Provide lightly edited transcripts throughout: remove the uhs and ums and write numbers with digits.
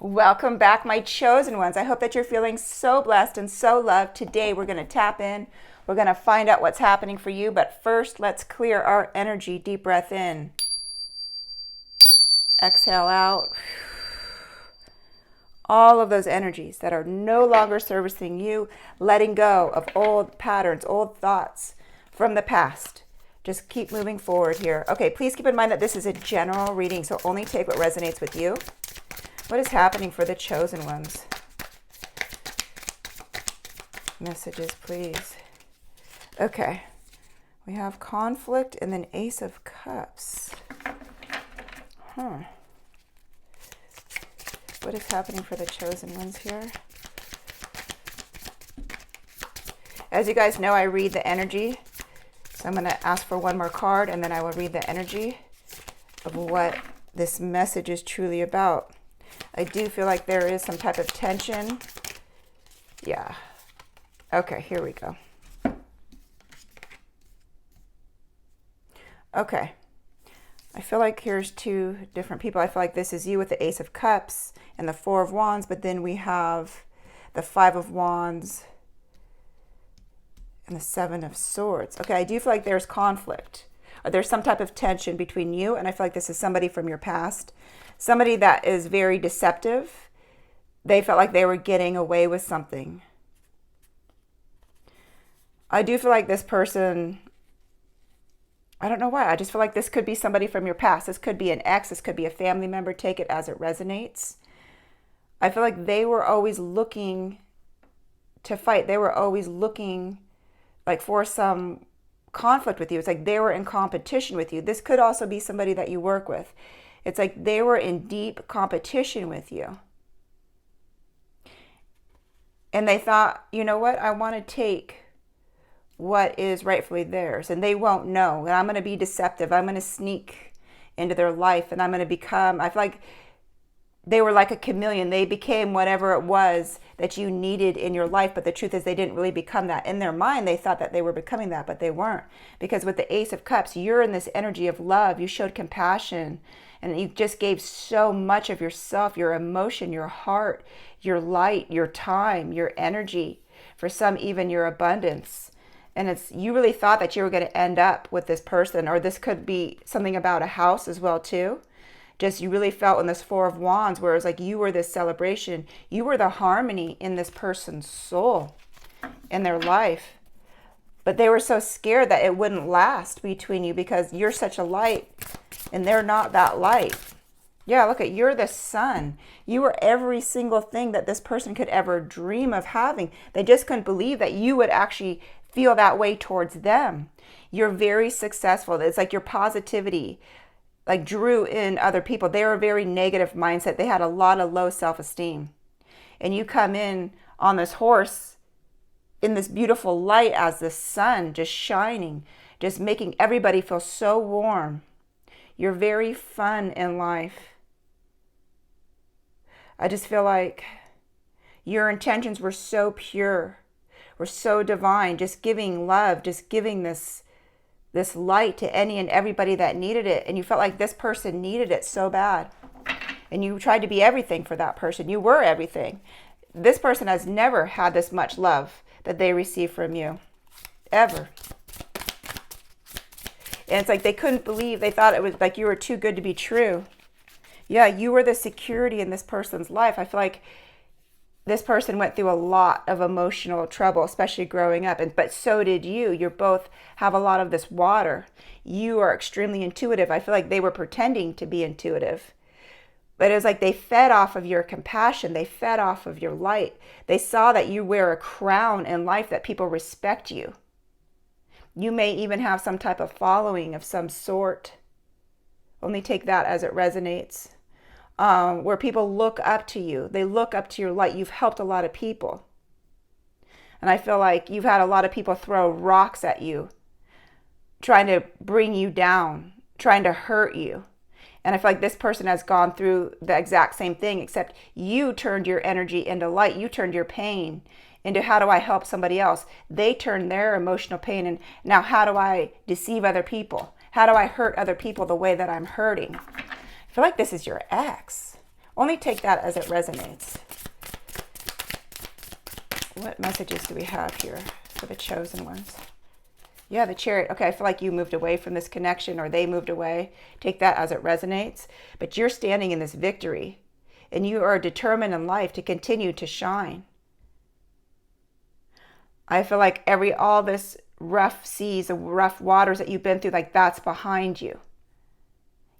Welcome back, my chosen ones. I hope that you're feeling so blessed and so loved. Today, we're going to tap in. We're going to find out what's happening for you. But first, let's clear our energy. Deep breath in. Exhale out. All of those energies that are no longer servicing you, letting go of old patterns, old thoughts from the past. Just keep moving forward here. Okay, please keep in mind that this is a general reading, so only take what resonates with you. What is happening for the chosen ones? Messages, please. Okay. We have conflict and then Ace of Cups. What is happening for the chosen ones here? As you guys know, I read the energy. So I'm going to ask for one more card and then I will read the energy of what this message is truly about. I do feel like there is some type of tension. Yeah. Okay, here we go. Okay. I feel like here's two different people. I feel like this is you with the Ace of Cups and the Four of Wands, but then we have the Five of Wands and the Seven of Swords. Okay, I do feel like there's conflict. Or there's some type of tension between you, and I feel like this is somebody from your past. Somebody that is very deceptive. They felt like they were getting away with something. I do feel like this person, I don't know why, I just feel like this could be somebody from your past. This could be an ex, this could be a family member. Take it as it resonates. I feel like they were always looking to fight. They were always looking like for some conflict with you. It's like they were in competition with you. This could also be somebody that you work with. It's like they were in deep competition with you. And they thought, you know what? I want to take what is rightfully theirs. And they won't know. And I'm going to be deceptive. I'm going to sneak into their life. And I'm going to become, I feel like they were like a chameleon. They became whatever it was that you needed in your life. But the truth is they didn't really become that. In their mind, they thought that they were becoming that, but they weren't. Because with the Ace of Cups, you're in this energy of love. You showed compassion. And you just gave so much of yourself, your emotion, your heart, your light, your time, your energy. For some, even your abundance. And it's you really thought that you were going to end up with this person. Or this could be something about a house as well, too. Just you really felt in this Four of Wands where it was like you were this celebration. You were the harmony in this person's soul, in their life. But they were so scared that it wouldn't last between you because you're such a light and they're not that light. Yeah, look at, you're the sun. You were every single thing that this person could ever dream of having. They just couldn't believe that you would actually feel that way towards them. You're very successful. It's like your positivity like drew in other people. They were a very negative mindset. They had a lot of low self-esteem. And you come in on this horse in this beautiful light as the sun just shining, just making everybody feel so warm. You're very fun in life. I just feel like your intentions were so pure, were so divine, just giving love, just giving this light to any and everybody that needed it. And you felt like this person needed it so bad. And you tried to be everything for that person. You were everything. This person has never had this much love that they received from you, ever. And it's like they couldn't believe, they thought it was like you were too good to be true. Yeah, you were the security in this person's life. I feel like this person went through a lot of emotional trouble, especially growing up, but so did you. You both have a lot of this water. You are extremely intuitive. I feel like they were pretending to be intuitive. But it was like they fed off of your compassion. They fed off of your light. They saw that you wear a crown in life, that people respect you. You may even have some type of following of some sort. Only take that as it resonates. Where people look up to you. They look up to your light. You've helped a lot of people. And I feel like you've had a lot of people throw rocks at you, trying to bring you down, trying to hurt you. And I feel like this person has gone through the exact same thing, except you turned your energy into light. You turned your pain into how do I help somebody else? They turn their emotional pain and now how do I deceive other people? How do I hurt other people the way that I'm hurting? I feel like this is your ex Only take that as it resonates. What messages do we have here for the chosen ones? Yeah, the Chariot. Okay, I feel like you moved away from this connection, or they moved away. Take that as it resonates. But you're standing in this victory, and you are determined in life to continue to shine. I feel like all this rough seas and rough waters that you've been through, like that's behind you.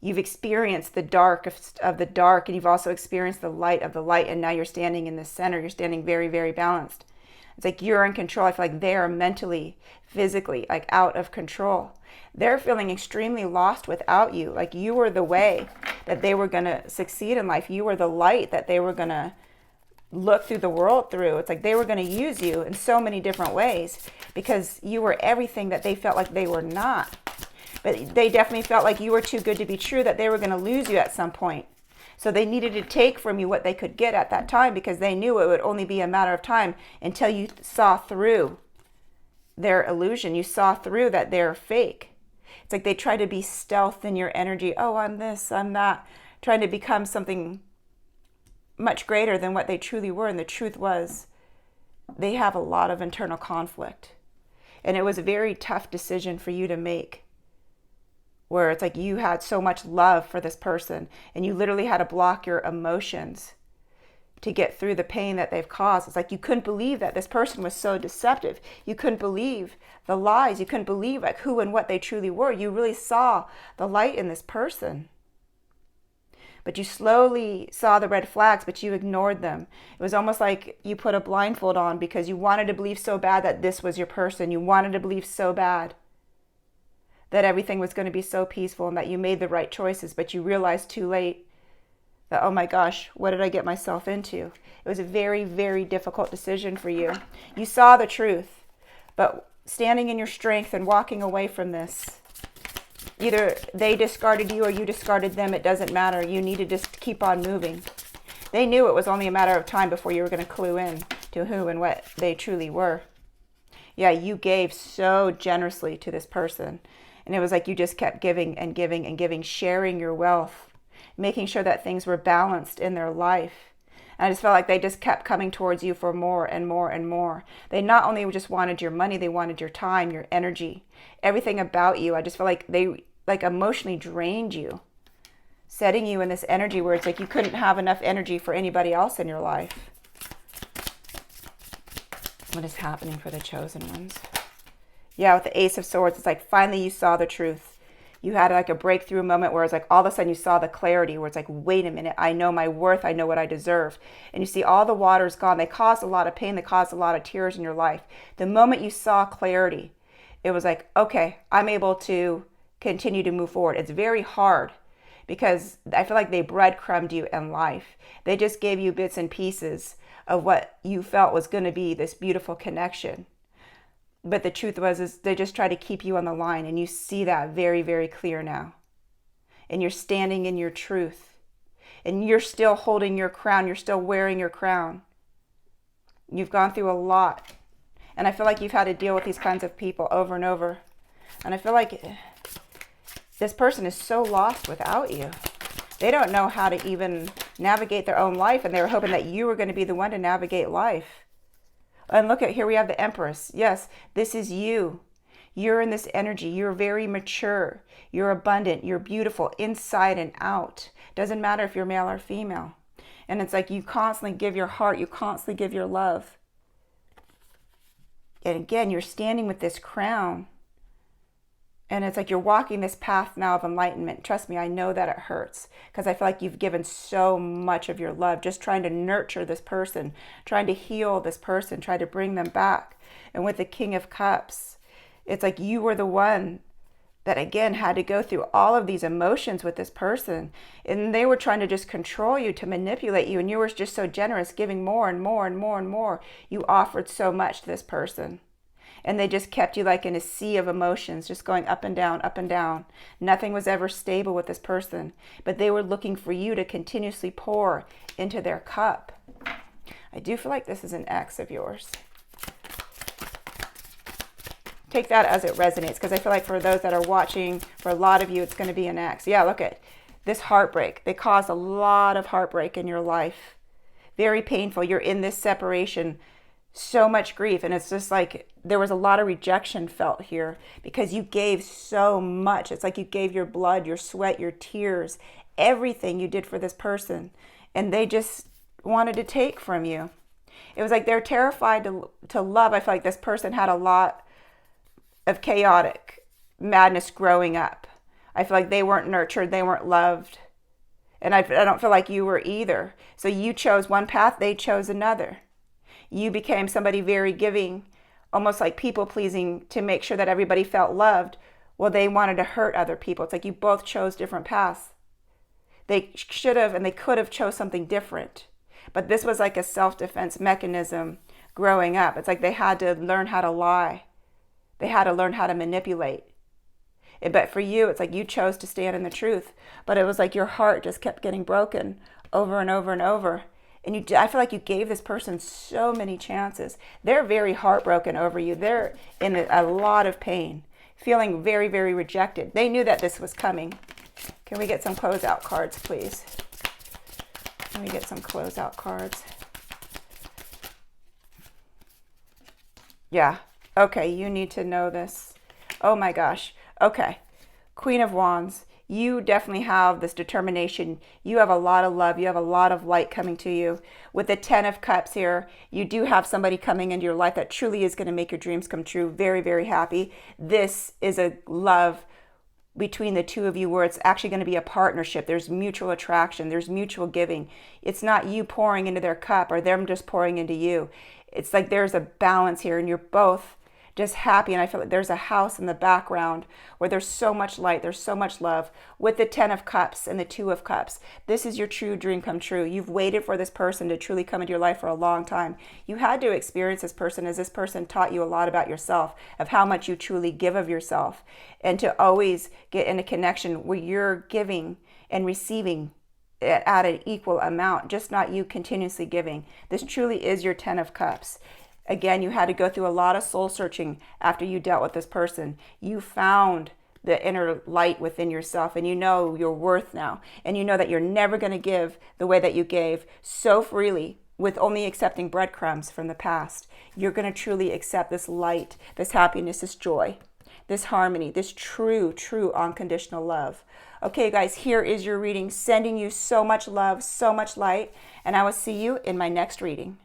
You've experienced the dark of the dark, and you've also experienced the light of the light, and now you're standing in the center. You're standing very, very balanced. It's like you're in control. I feel like they are mentally, physically, like out of control. They're feeling extremely lost without you. Like you were the way that they were going to succeed in life. You were the light that they were going to look through the world through. It's like they were going to use you in so many different ways because you were everything that they felt like they were not. But they definitely felt like you were too good to be true, that they were going to lose you at some point. So they needed to take from you what they could get at that time, because they knew it would only be a matter of time until you saw through their illusion. You saw through that they're fake. It's like they try to be stealth in your energy. Oh, I'm this, I'm that. Trying to become something much greater than what they truly were. And the truth was, they have a lot of internal conflict. And it was a very tough decision for you to make, where it's like you had so much love for this person and you literally had to block your emotions to get through the pain that they've caused. It's like you couldn't believe that this person was so deceptive. You couldn't believe the lies. You couldn't believe like who and what they truly were. You really saw the light in this person. But you slowly saw the red flags, but you ignored them. It was almost like you put a blindfold on because you wanted to believe so bad that this was your person. You wanted to believe so bad that everything was going to be so peaceful and that you made the right choices, but you realized too late that, oh my gosh, what did I get myself into? It was a very, very difficult decision for you. You saw the truth, but standing in your strength and walking away from this, either they discarded you or you discarded them, it doesn't matter. You need to just keep on moving. They knew it was only a matter of time before you were going to clue in to who and what they truly were. Yeah, you gave so generously to this person. And it was like you just kept giving and giving and giving, sharing your wealth, making sure that things were balanced in their life. And I just felt like they just kept coming towards you for more and more and more. They not only just wanted your money, they wanted your time, your energy, everything about you. I just felt like they like emotionally drained you, setting you in this energy where it's like you couldn't have enough energy for anybody else in your life. What is happening for the chosen ones? Yeah, with the Ace of Swords, it's like finally you saw the truth. You had like a breakthrough moment where it's like all of a sudden you saw the clarity where it's like, wait a minute, I know my worth, I know what I deserve. And you see all the water's gone. They caused a lot of pain, they caused a lot of tears in your life. The moment you saw clarity, it was like, okay, I'm able to continue to move forward. It's very hard because I feel like they breadcrumbed you in life. They just gave you bits and pieces of what you felt was going to be this beautiful connection. But the truth was, is they just try to keep you on the line, and you see that very, very clear now. And you're standing in your truth. And you're still holding your crown. You're still wearing your crown. You've gone through a lot. And I feel like you've had to deal with these kinds of people over and over. And I feel like this person is so lost without you. They don't know how to even navigate their own life, and they were hoping that you were going to be the one to navigate life. And look at, here we have the Empress. Yes, this is you. You're in this energy. You're very mature. You're abundant. You're beautiful inside and out. Doesn't matter if you're male or female. And it's like you constantly give your heart. You constantly give your love. And again, you're standing with this crown. And it's like you're walking this path now of enlightenment. Trust me, I know that it hurts because I feel like you've given so much of your love just trying to nurture this person, trying to heal this person, try to bring them back. And with the King of Cups, it's like you were the one that, again, had to go through all of these emotions with this person. And they were trying to just control you, to manipulate you. And you were just so generous, giving more and more and more and more. You offered so much to this person. And they just kept you like in a sea of emotions, just going up and down, up and down. Nothing was ever stable with this person. But they were looking for you to continuously pour into their cup. I do feel like this is an ex of yours. Take that as it resonates, because I feel like for those that are watching, for a lot of you, it's going to be an ex. Yeah, look at this heartbreak. They caused a lot of heartbreak in your life. Very painful. You're in this separation, so much grief. And it's just like there was a lot of rejection felt here because you gave so much. It's like you gave your blood, your sweat, your tears, everything you did for this person. And they just wanted to take from you. It was like they're terrified to love. I feel like this person had a lot of chaotic madness growing up. I feel like they weren't nurtured, they weren't loved. And I don't feel like you were either. So you chose one path, they chose another. You became somebody very giving, almost like people pleasing to make sure that everybody felt loved. Well, they wanted to hurt other people. It's like you both chose different paths. They should have and they could have chose something different. But this was like a self-defense mechanism growing up. It's like they had to learn how to lie. They had to learn how to manipulate. But for you, it's like you chose to stand in the truth. But it was like your heart just kept getting broken over and over and over. And I feel like you gave this person so many chances. They're very heartbroken over you. They're in a lot of pain, feeling very, very rejected. They knew that this was coming. Can we get some closeout cards, please? Can we get some closeout cards? Yeah. Okay, you need to know this. Oh my gosh. Okay. Queen of Wands. You definitely have this determination. You have a lot of love. You have a lot of light coming to you. With the 10 of Cups here, you do have somebody coming into your life that truly is going to make your dreams come true. Very, very happy. This is a love between the two of you where it's actually going to be a partnership. There's mutual attraction. There's mutual giving. It's not you pouring into their cup or them just pouring into you. It's like there's a balance here and you're both just happy. And I feel like there's a house in the background where there's so much light, there's so much love. With the 10 of Cups and the 2 of Cups, this is your true dream come true. You've waited for this person to truly come into your life for a long time. You had to experience this person as this person taught you a lot about yourself, of how much you truly give of yourself, and to always get in a connection where you're giving and receiving at an equal amount, just not you continuously giving. This truly is your 10 of Cups. Again, you had to go through a lot of soul searching after you dealt with this person. You found the inner light within yourself and you know your worth now. And you know that you're never going to give the way that you gave so freely with only accepting breadcrumbs from the past. You're going to truly accept this light, this happiness, this joy, this harmony, this true, true unconditional love. Okay, guys, here is your reading. Sending you so much love, so much light. And I will see you in my next reading.